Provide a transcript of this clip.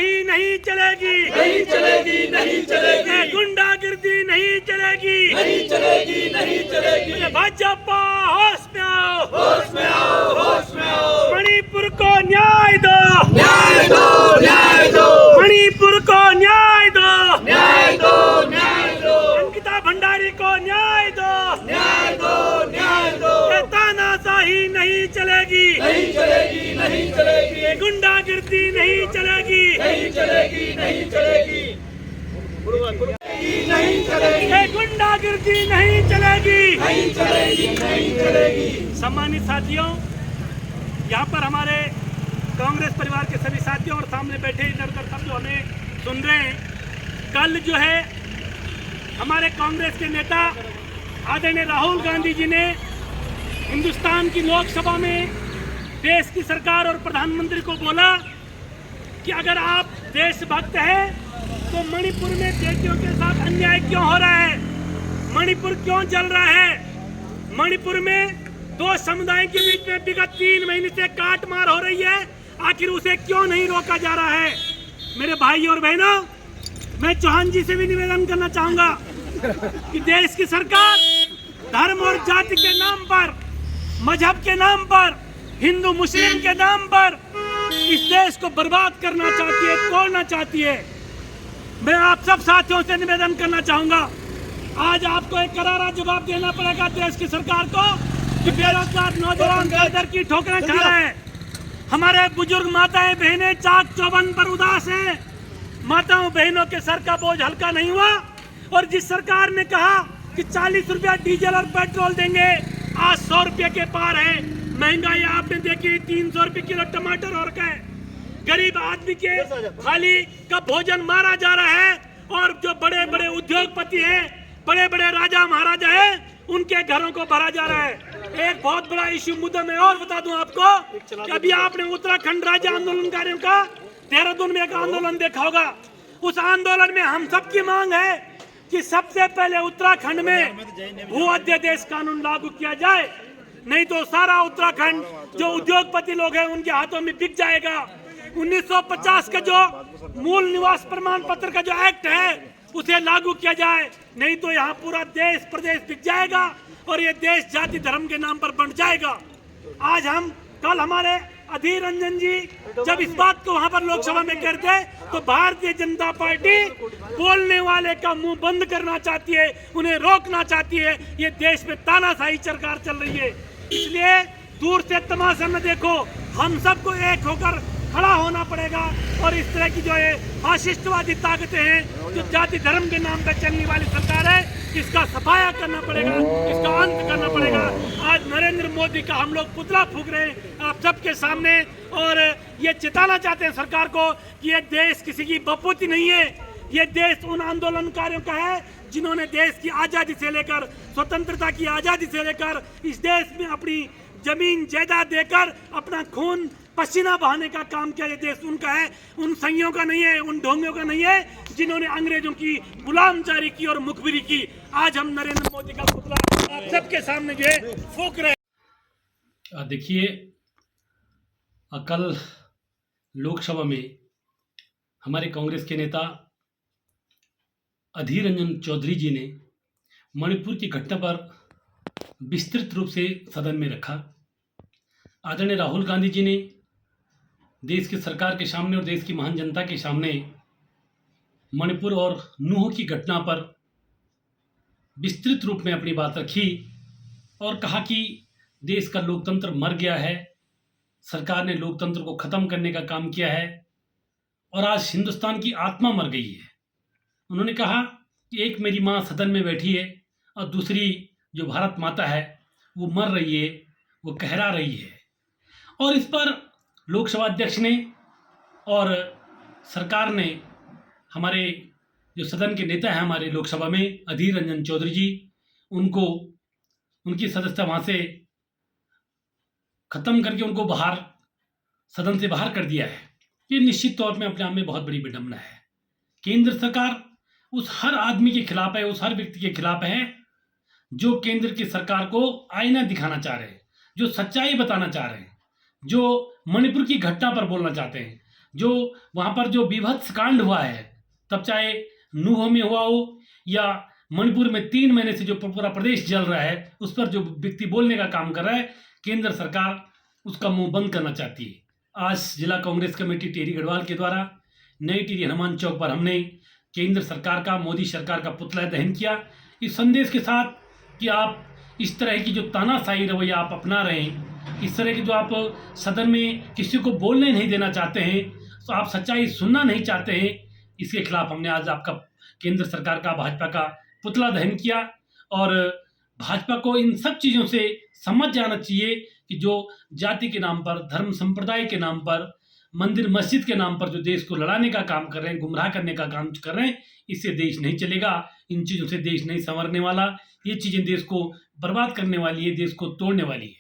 तानाशाही नहीं चलेगी, नहीं चलेगी, नहीं चलेगी, ये गुंडागिर्दी नहीं चलेगी, नहीं चलेगी, नहीं चलेगी। ये भाजपा होश में आओ, होश में आओ, होश में आओ। मणिपुर को न्याय दो, न्याय दो, न्याय दो, मणिपुर को न्याय दो, न्याय दो, न्याय दो, अंकिता भंडारी को न्याय दो, न्याय दो, न्याय दो। ये तानाशाही नहीं चलेगी, नहीं चलेगी, नहीं चलेगी, ये गुंडागिर्दी नहीं चलेगी, नहीं चलेगी, नहीं चलेगी, नहीं चलेगी, ये गुंडागिर्दी नहीं चलेगी। नहीं चलेगी, नहीं चलेगी। सम्मानित साथियों, यहाँ पर हमारे कांग्रेस परिवार के सभी साथियों और सामने बैठे इधर उधर सब जो हमें सुन रहे हैं, कल जो है हमारे कांग्रेस के नेता आदरणीय राहुल गांधी जी ने हिंदुस्तान की लोकसभा में देश की सरकार और प्रधानमंत्री को बोला कि अगर आप देशभक्त हैं तो मणिपुर में बेटियों के साथ अन्याय क्यों हो रहा है, मणिपुर क्यों जल रहा है, मणिपुर में दो समुदाय के बीच में विगत 3 महीने से काट मार हो रही है, आखिर उसे क्यों नहीं रोका जा रहा है। मेरे भाई और बहनों, मैं चौहान जी से भी निवेदन करना चाहूंगा कि देश की सरकार धर्म और जाति के नाम पर, मजहब के नाम पर, हिंदू मुस्लिम के नाम पर इस देश को बर्बाद करना चाहती है, तोड़ना चाहती है। मैं आप सब साथियों से निवेदन करना चाहूंगा, आज आपको एक करारा जवाब देना पड़ेगा देश की सरकार को कि बेरोजगार नौजवान दर की ठोकरें खा रहे हैं। हमारे बुजुर्ग माताएं बहनें चाक चौबंद पर उदास हैं, माताओं बहनों के सर का बोझ हल्का नहीं हुआ। और जिस सरकार ने कहा कि 40 रुपया डीजल और पेट्रोल देंगे, आज 100 रुपये के पार है। महंगाई आपने देखी, 300 रुपये किलो टमाटर और का है। गरीब आदमी के थाली का भोजन मारा जा रहा है और जो बड़े बड़े उद्योगपति हैं, बड़े बड़े राजा महाराजा हैं, उनके घरों को भरा जा रहा है। एक बहुत बड़ा इश्यू मुद्दा मैं और बता दूं आपको कि अभी आपने उत्तराखंड राज्य आंदोलनकारियों का देहरादून में एक आंदोलन देखा होगा। उस आंदोलन में हम सबकी मांग है कि सबसे पहले उत्तराखंड में भू अध्यादेश कानून लागू किया जाए, नहीं तो सारा उत्तराखंड जो उद्योगपति लोग हैं उनके हाथों में बिक जाएगा। 1950 का जो मूल निवास प्रमाण पत्र का जो एक्ट है उसे लागू किया जाए, नहीं तो यहाँ पूरा देश प्रदेश बिक जाएगा और ये देश जाति धर्म के नाम पर बंट जाएगा। आज हम कल हमारे अधीर रंजन जी जब इस बात को वहां पर लोकसभा में करते तो भारतीय जनता पार्टी बोलने वाले का मुंह बंद करना चाहती है, उन्हें रोकना चाहती है। ये देश में तानाशाही सरकार चल रही है, इसलिए दूर से तमाशा न देखो, हम सबको एक होकर खड़ा होना पड़ेगा और इस तरह की जो है फाशिस्टवादी ताकतें हैं, जो जाति धर्म के नाम पर चलने वाली सरकार है, इसका सफाया करना पड़ेगा, इसका अंत करना पड़ेगा। आज नरेंद्र मोदी का हम लोग पुतला फूंक रहे हैं आप सबके सामने और ये चिताना चाहते हैं सरकार को कि ये देश किसी की बपूती नहीं है, ये देश उन आंदोलनकारियों का है जिन्होंने देश की आज़ादी से लेकर, स्वतंत्रता की आज़ादी से लेकर इस देश में अपनी जमीन जायदाद देकर अपना खून पसीना बहाने का काम किया। ये देश उनका है, उन संघियों का नहीं है, उन ढोंगियों का नहीं है जिन्होंने अंग्रेजों की गुलामजारी की और मुखबिरी की। आज हम नरेंद्र मोदी का पुतला आप सबके सामने जो है फूंक रहे हैं। देखिए, कल लोकसभा में हमारे कांग्रेस के नेता अधीर रंजन चौधरी जी ने मणिपुर की घटना पर विस्तृत रूप से सदन में रखा। आदरणीय राहुल गांधी जी ने देश की सरकार के सामने और देश की महान जनता के सामने मणिपुर और नूह की घटना पर विस्तृत रूप में अपनी बात रखी और कहा कि देश का लोकतंत्र मर गया है, सरकार ने लोकतंत्र को ख़त्म करने का काम किया है और आज हिंदुस्तान की आत्मा मर गई है। उन्होंने कहा कि एक मेरी माँ सदन में बैठी है और दूसरी जो भारत माता है वो मर रही है, वो कहरा रही है। और इस पर लोकसभा अध्यक्ष ने और सरकार ने, हमारे जो सदन के नेता हैं हमारे लोकसभा में अधीर रंजन चौधरी जी, उनको उनकी सदस्यता वहाँ से ख़त्म करके उनको बाहर, सदन से बाहर कर दिया है। ये निश्चित तौर पे अपने आप में बहुत बड़ी विडंबना है। केंद्र सरकार उस हर आदमी के खिलाफ है, उस हर व्यक्ति के खिलाफ है जो केंद्र की सरकार को आईना दिखाना चाह रहे हैं, जो सच्चाई बताना चाह रहे हैं, जो मणिपुर की घटना पर बोलना चाहते हैं। जो वहाँ पर जो बीभत्स कांड हुआ है, तब चाहे नूह में हुआ हो या मणिपुर में 3 महीने से जो पूरा प्रदेश जल रहा है, उस पर जो व्यक्ति बोलने का काम कर रहा है, केंद्र सरकार उसका मुंह बंद करना चाहती है। आज जिला कांग्रेस कमेटी टिहरी गढ़वाल के द्वारा नई टिहरी हनुमान चौक पर हमने केंद्र सरकार का, मोदी सरकार का पुतला दहन किया, इस संदेश के साथ कि आप इस तरह की जो तानाशाही रवैया आप अपना रहे हैं, इस तरह की जो आप सदन में किसी को बोलने नहीं देना चाहते हैं, तो आप सच्चाई सुनना नहीं चाहते हैं, इसके खिलाफ हमने आज आपका केंद्र सरकार का, भाजपा का पुतला दहन किया। और भाजपा को इन सब चीज़ों से समझ जाना चाहिए कि जो जाति के नाम पर, धर्म संप्रदाय के नाम पर, मंदिर मस्जिद के नाम पर जो देश को लड़ाने का काम कर रहे हैं, गुमराह करने का काम कर रहे हैं, इससे देश नहीं चलेगा। इन चीज़ों से देश नहीं संवरने वाला। ये चीज़ें देश को बर्बाद करने वाली है, देश को तोड़ने वाली है।